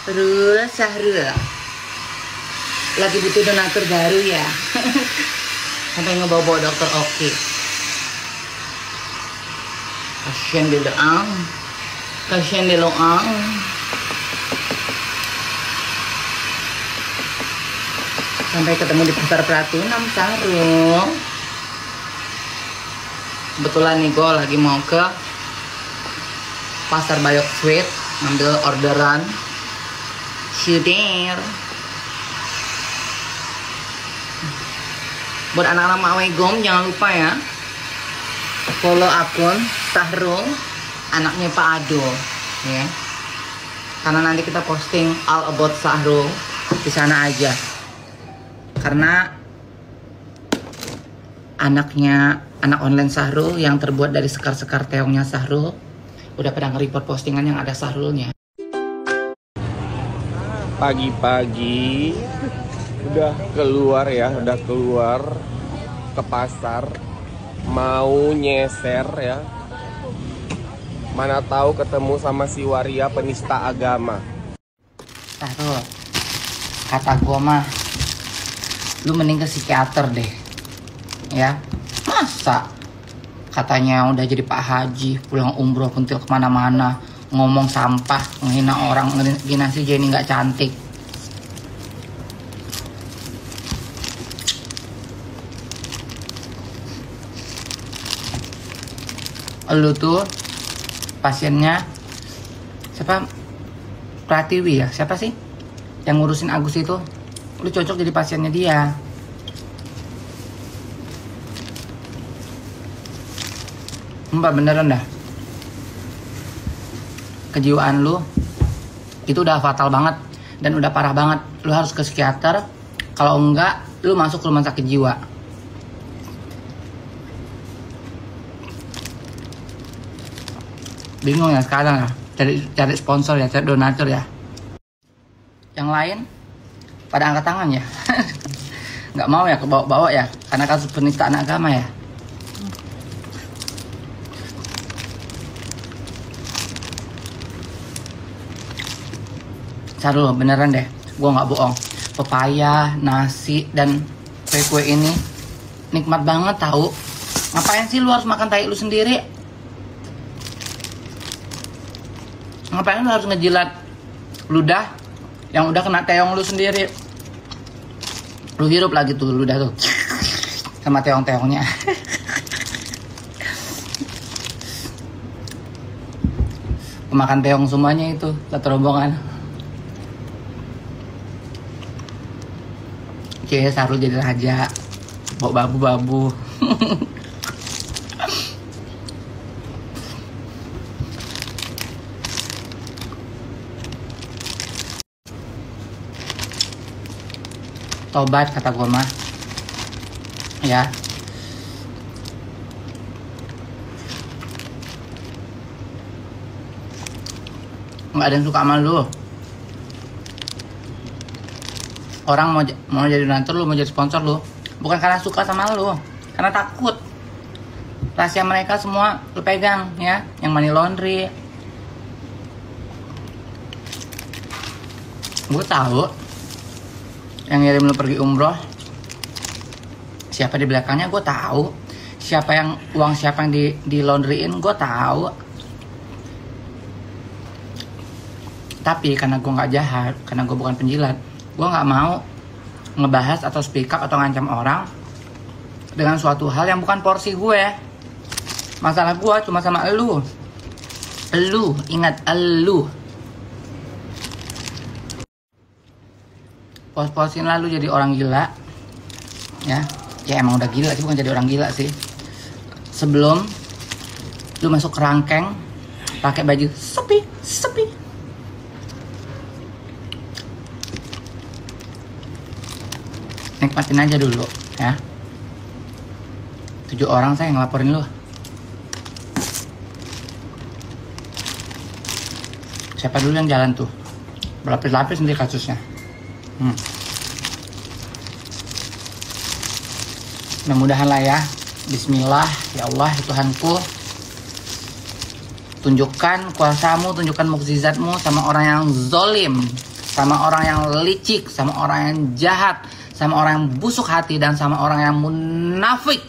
Sahrul lagi butuh donatur baru ya. Sampai ngebawa dokter Oki. Kasian dia doang. Kasian dia doang. Sampai ketemu di pasar Pratunam Sahrul. Kebetulan nih gue lagi mau ke pasar Bayok Sweet ngambil orderan sudir. Buat anak-anak Mawegom jangan lupa ya follow akun Sahrul anaknya Pak Ado ya, karena nanti kita posting all about Sahrul di sana aja, karena anak online Sahrul yang terbuat dari sekar-sekar teongnya Sahrul udah pada nge-report postingan yang ada Sahrulnya. Pagi-pagi udah keluar ke pasar mau nyeser ya, mana tahu ketemu sama si waria penista agama. Sahrul, kata gua mah lu mending ke psikiater deh ya. Masa katanya udah jadi Pak Haji, pulang umroh pentil kemana-mana, ngomong sampah, menghina orang, ngehina si Jenny nggak cantik. Lu tuh pasiennya siapa? Pratiwi ya? Siapa sih yang ngurusin Agus itu? Lu cocok jadi pasiennya dia. Mbak beneran dah, kejiwaan lu itu udah fatal banget dan udah parah banget. Lu harus ke psikiater, kalau enggak lu masuk rumah sakit jiwa. Bingung ya sekarang ya, cari sponsor ya, cari donatur ya. Yang lain pada angkat tangan ya. Nggak mau ya kebawa-bawa ya, karena kasus penistaan agama ya. Sahrul beneran deh, gue nggak bohong. Pepaya, nasi, dan kue-kue ini nikmat banget tahu. Ngapain sih lu harus makan tai lu sendiri? Ngapain lu harus ngejilat ludah yang udah kena teong lu sendiri? Lu hirup lagi tuh ludah tuh sama teong-teongnya. Makan teong semuanya itu satu rombongan. Oke, Sahrul jadi raja, bawa babu-babu. Tobat kata gue mah ya. Nggak ada yang suka sama lu. Orang mau jadi donatur lu, mau jadi sponsor lu, bukan karena suka sama lu, karena takut rahasia mereka semua lu pegang ya, yang money laundry. Gue tahu yang ngirim lu pergi umroh siapa di belakangnya, gue tahu siapa yang di laundryin, gue tahu. Tapi karena gue nggak jahat, karena gue bukan penjilat, gue nggak mau ngebahas atau speak up atau ngancam orang dengan suatu hal yang bukan porsi gue. Masalah gue cuma sama elu. Elu, ingat elu. Pos-posin lalu jadi orang gila. Ya emang udah gila sih, bukan jadi orang gila sih. Sebelum lu masuk kerangkeng pakai baju sepi. Nikmatin aja dulu ya. 7 orang saya ngelaporin lu. Siapa dulu yang jalan tuh? Berlapis-lapis nanti kasusnya. Mudah-mudahan lah ya. Bismillah, ya Allah ya Tuhanku, tunjukkan kuasamu, tunjukkan mukjizatmu sama orang yang zolim, sama orang yang licik, sama orang yang jahat, sama orang yang busuk hati, dan sama orang yang munafik.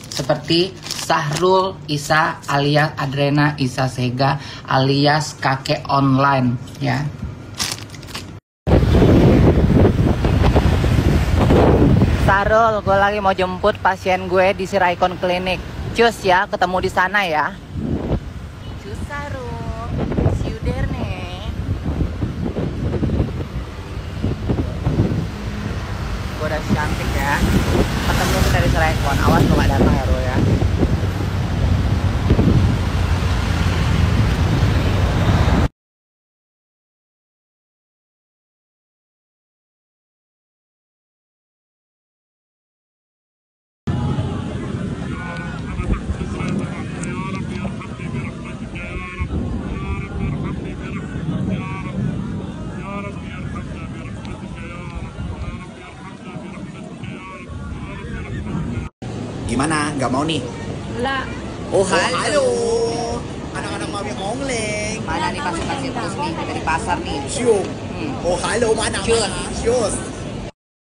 Seperti Sahrul Isa alias Adrena Isa Sega alias kakek online ya. Sahrul, gue lagi mau jemput pasien gue di Siraikon Klinik. Cus ya, ketemu di sana ya. Cus Sahrul, see you there nih. Gue udah cantik ya. Ketemu kita di Siraikon. Awas lo gak datang ya, Ro ya. Gimana? Nggak mau nih? Enggak. Oh, halo. Anak-anak mami ongleng. Mana nih pasien-pasien terus nih dari pasar nih. Cium. Oh, halo mana? Cium. Cius.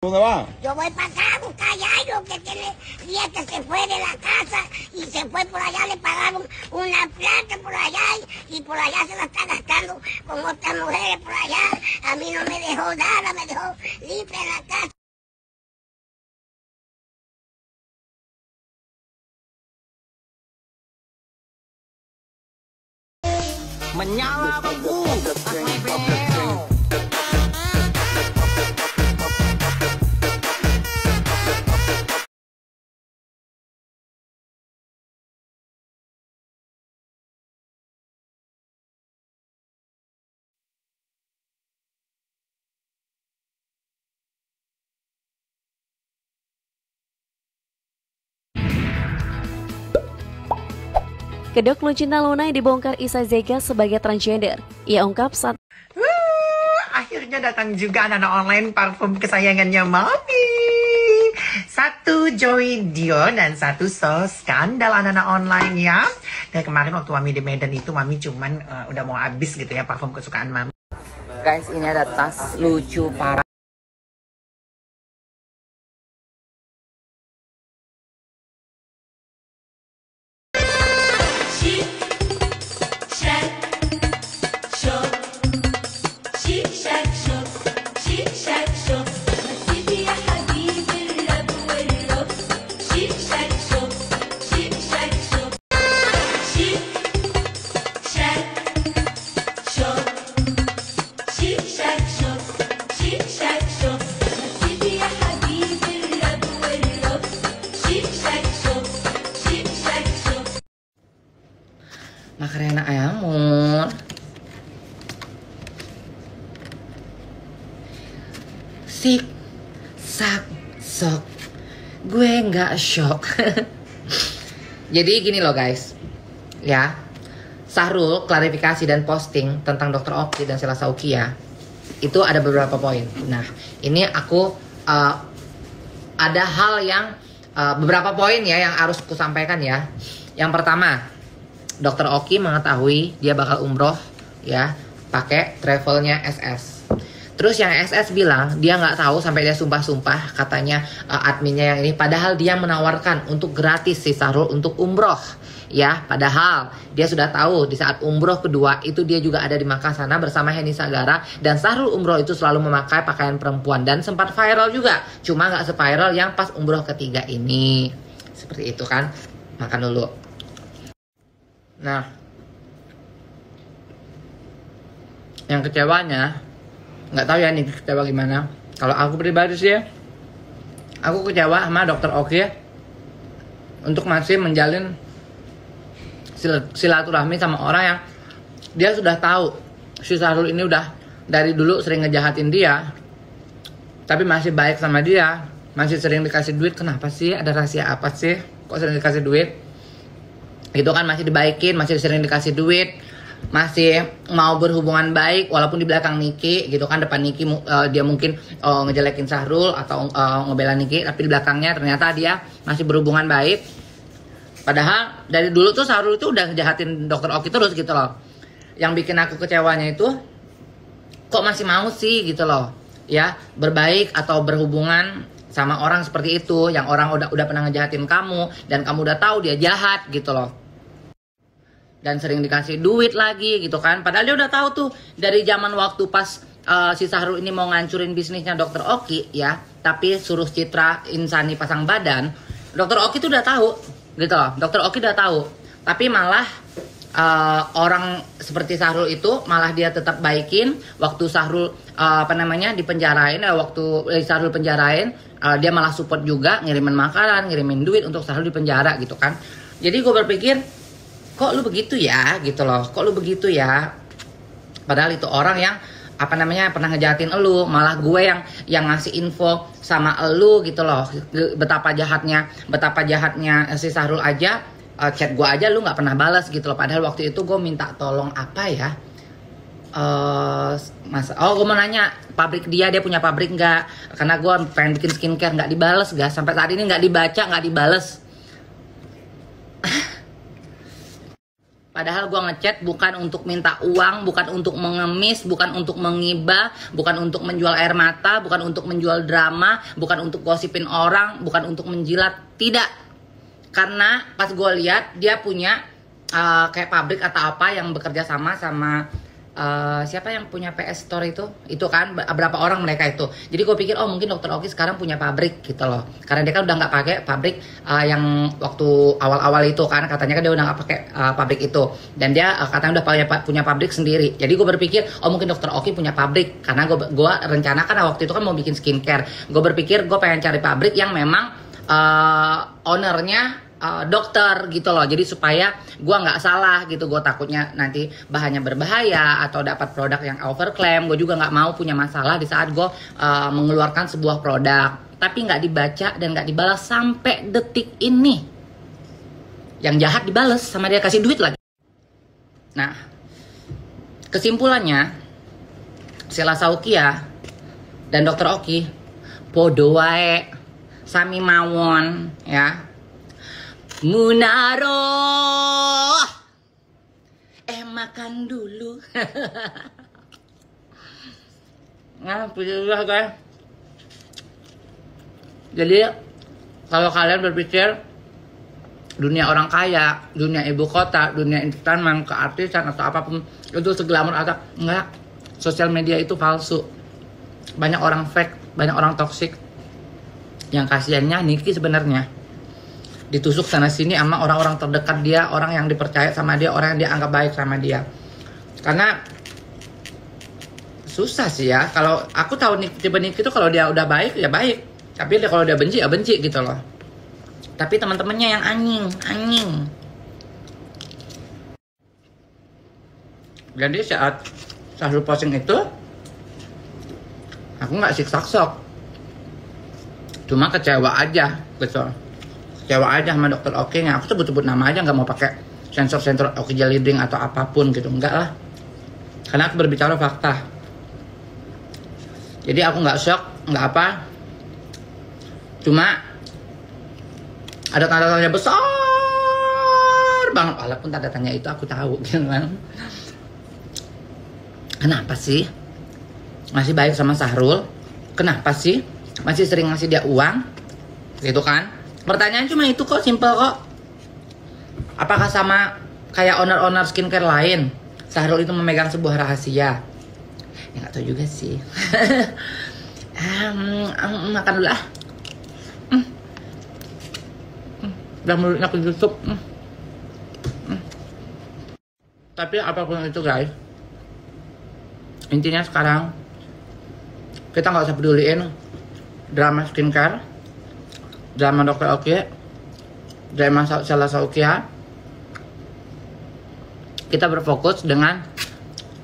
¿Dónde va? Yo voy para acá a buscar a Yairo, que tiene día que se fue de la casa y se fue por allá, le pagaron una plata por allá y por allá se la está gastando con otras mujeres por allá. A mí no me dejó nada, me dejó libre en la casa. Menyala beku. Kedok Lucinta Luna yang dibongkar Isa Zega sebagai transgender. Ia ungkap saat Akhirnya datang juga anak-anak online parfum kesayangannya Mami. Satu Joy Dior dan satu So Skandal anak-anak online ya. Dan kemarin waktu Mami di Medan itu Mami cuman udah mau habis gitu ya parfum kesukaan Mami. Guys, ini ada tas lucu parah. Makarena ayamur. Sik, sak, sok. Gue nggak shock. Jadi gini loh guys, ya. Sahrul klarifikasi dan posting tentang Dr. Oki dan Sheila Saukia itu ada beberapa poin. Nah, ini aku ada hal yang beberapa poin ya yang harus aku sampaikan ya. Yang pertama, Dr. Oki mengetahui dia bakal umroh ya pakai travelnya SS. Terus yang SS bilang dia nggak tahu sampai dia sumpah-sumpah katanya adminnya yang ini. Padahal dia menawarkan untuk gratis si Sahrul untuk umroh ya. Padahal dia sudah tahu di saat umroh kedua itu dia juga ada di Makkah sana bersama Heni Sagara. Dan Sahrul umroh itu selalu memakai pakaian perempuan dan sempat viral juga. Cuma nggak seviral yang pas umroh ketiga ini. Seperti itu kan. Makan dulu. Nah, yang kecewanya, nggak tahu ya nih kecewa gimana. Kalau aku pribadi sih, aku kecewa sama Dr. Oki untuk masih menjalin silaturahmi sama orang yang dia sudah tahu si Sahrul ini udah dari dulu sering ngejahatin dia, tapi masih baik sama dia, masih sering dikasih duit. Kenapa sih? Ada rahasia apa sih? Kok sering dikasih duit? Itu kan masih dibaikin, masih sering dikasih duit, masih mau berhubungan baik walaupun di belakang Niki gitu kan. Depan Niki dia mungkin ngejelekin Sahrul atau ngebela Niki, tapi di belakangnya ternyata dia masih berhubungan baik. Padahal dari dulu tuh Sahrul itu udah ngejahatin Dr. Oki terus gitu loh. Yang bikin aku kecewanya itu kok masih mau sih gitu loh, ya, berbaik atau berhubungan sama orang seperti itu, yang orang udah pernah ngejahatin kamu dan kamu udah tahu dia jahat gitu loh, dan sering dikasih duit lagi gitu kan, padahal dia udah tahu tuh dari zaman waktu pas si Sahrul ini mau ngancurin bisnisnya Dokter Oki ya, tapi suruh Citra Insani pasang badan, Dokter Oki tuh udah tahu gitu loh, Dokter Oki udah tahu, tapi malah orang seperti Sahrul itu malah dia tetap baikin waktu Sahrul dipenjarain, waktu Sahrul penjarain, dia malah support juga, ngirimin makanan, ngirimin duit untuk Sahrul di penjara gitu kan. Jadi gue berpikir, kok lu begitu ya gitu loh, kok lu begitu ya, padahal itu orang yang pernah ngejahatin elu, malah gue yang ngasih info sama elu gitu loh, betapa jahatnya si Sahrul aja. Chat gue aja lu nggak pernah balas gitu loh, padahal waktu itu gue minta tolong apa ya, gue mau nanya pabrik dia punya pabrik nggak, karena gue pengen bikin skincare, nggak dibales guys, sampai saat ini nggak dibaca, nggak dibales. Padahal gue ngechat bukan untuk minta uang, bukan untuk mengemis, bukan untuk mengibah, bukan untuk menjual air mata, bukan untuk menjual drama, bukan untuk gosipin orang, bukan untuk menjilat, tidak. Karena pas gue lihat dia punya kayak pabrik atau apa yang bekerja sama siapa yang punya PS Store itu kan berapa orang mereka itu. Jadi gue pikir mungkin Dokter Oki sekarang punya pabrik gitu loh, karena dia kan udah nggak pakai pabrik yang waktu awal-awal itu kan, katanya kan dia udah nggak pakai pabrik itu, dan dia katanya udah punya pabrik sendiri. Jadi gue berpikir mungkin Dokter Oki punya pabrik, karena gue rencanakan waktu itu kan mau bikin skincare. Gue berpikir gue pengen cari pabrik yang memang ownernya dokter gitu loh, jadi supaya gue nggak salah gitu. Gue takutnya nanti bahannya berbahaya atau dapat produk yang overclaim. Gue juga nggak mau punya masalah di saat gue mengeluarkan sebuah produk tapi nggak dibaca dan nggak dibalas sampai detik ini. Yang jahat dibales sama dia kasih duit lagi. Nah, kesimpulannya Sheila Saukia dan Dokter Oki podo wae sami mawon ya. Munaro makan dulu. Nah, pilihlah guys. Jadi kalau kalian berpikir dunia orang kaya, dunia ibu kota, dunia entertainment, keartisan atau apapun itu seglamor atau enggak, sosial media itu palsu. Banyak orang fake, banyak orang toksik. Yang kasihannya Niki sebenarnya ditusuk sana sini sama orang-orang terdekat dia, orang yang dipercaya sama dia, orang yang dianggap baik sama dia. Karena susah sih ya, kalau aku tahu tipe Niki itu kalau dia udah baik ya baik, tapi kalau dia benci ya benci gitu loh. Tapi teman-temannya yang anjing. Jadi saat Sahrul posting itu, aku nggak siksak sok, cuma kecewa aja gitu. Kecewa aja sama Dokter Oki, aku sebut-sebut nama aja, nggak mau pakai sensor Oki Jelly Drink atau apapun gitu, enggak lah, karena aku berbicara fakta. Jadi aku nggak shock, nggak apa, cuma ada tanda tanya besar banget, walaupun tanda tanya itu aku tahu gitu kan. Kenapa sih masih baik sama Sahrul? Kenapa sih masih sering ngasih dia uang gitu kan? Pertanyaan cuma itu kok, simple kok. Apakah sama kayak owner skincare lain, Sahrul itu memegang sebuah rahasia? Ya nggak tahu juga sih. Makan dulu ah. Udah mulutnya ketutup. Tapi apapun itu guys, intinya sekarang kita nggak usah peduliin drama skincare, drama Dokter Oki, drama Sheila Saukia. Kita berfokus dengan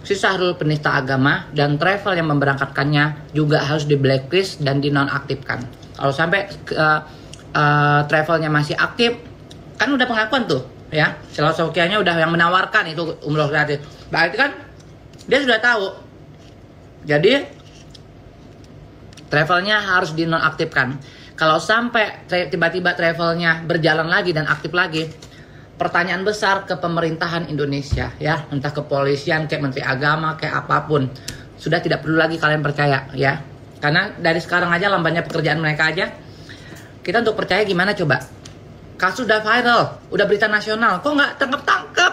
si Sahrul penista agama, dan travel yang memberangkatkannya juga harus di blacklist dan dinonaktifkan. Kalau sampai travelnya masih aktif, kan udah pengakuan tuh ya, Sheila Saukianya udah yang menawarkan itu umroh gratis, berarti kan dia sudah tahu. Jadi travelnya harus dinonaktifkan. Kalau sampai tiba-tiba travelnya berjalan lagi dan aktif lagi, pertanyaan besar ke pemerintahan Indonesia ya, entah kepolisian, kayak Menteri Agama, kayak apapun. sudah tidak perlu lagi kalian percaya ya. Karena dari sekarang aja lambannya pekerjaan mereka aja. Kita untuk percaya gimana coba? Kasus udah viral, udah berita nasional, kok nggak tangkap-tangkap?